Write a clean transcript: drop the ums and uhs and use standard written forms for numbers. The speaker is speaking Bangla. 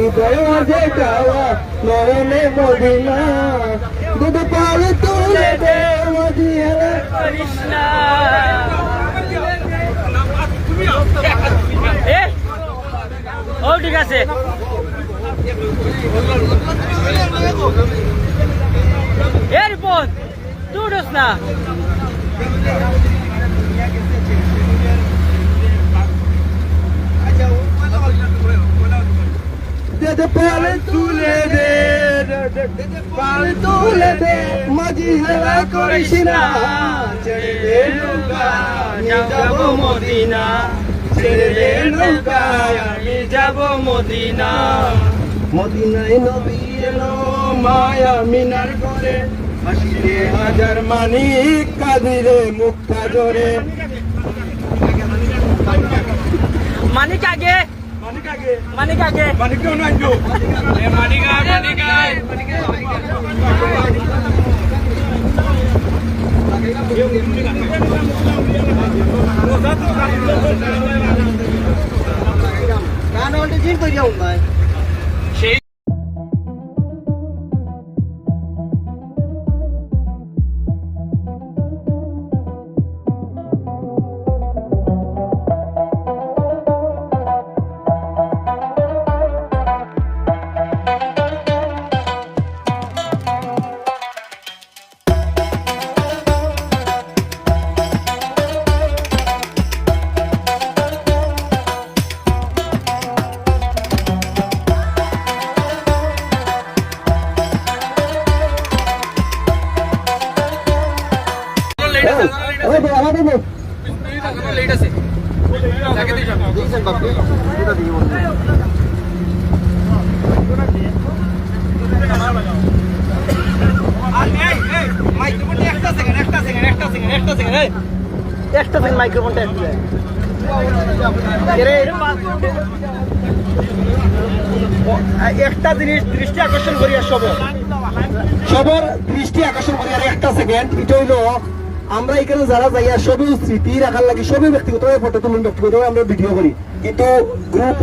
মাঝে গাওয়া নয়নে মদিনা দুধ পাল তুলে দে মদিনা করিস না। ও ঠিক আছে এরপর তুই উঠোস না। পাল তুলে দে পাল তুলে দে মাঝি হেলা করিস না ছেড়ে দে নৌকা আমি যাব মদিনা ছেড়ে দে নৌকা আমি যাব মদিনা। মদিনায় নবী এলো মায়া মিনার করে হাসিরে হাজার মানিক কাঁদিরে মুক্তা জোরে। মানিক আগে মানিক আগে মানিক আগে মানিক কেউ নাই তো মানিক আয় মানিক আয় গান ওটা জিন করিয়া ভাই সেই মাইক্রোফোনটা একটা জিনিস দৃষ্টি আকর্ষণ করি আর সবার দৃষ্টি আকর্ষণ করি আর একটা সেকেন্ড এটা হইলো আমরা এখানে যারা যাইয়া সবই স্মৃতি রাখার লাগে সবই ব্যক্তিগত ফটো তুলুন ব্যক্তিগত আমরা ভিডিও করি কিন্তু গ্রুপ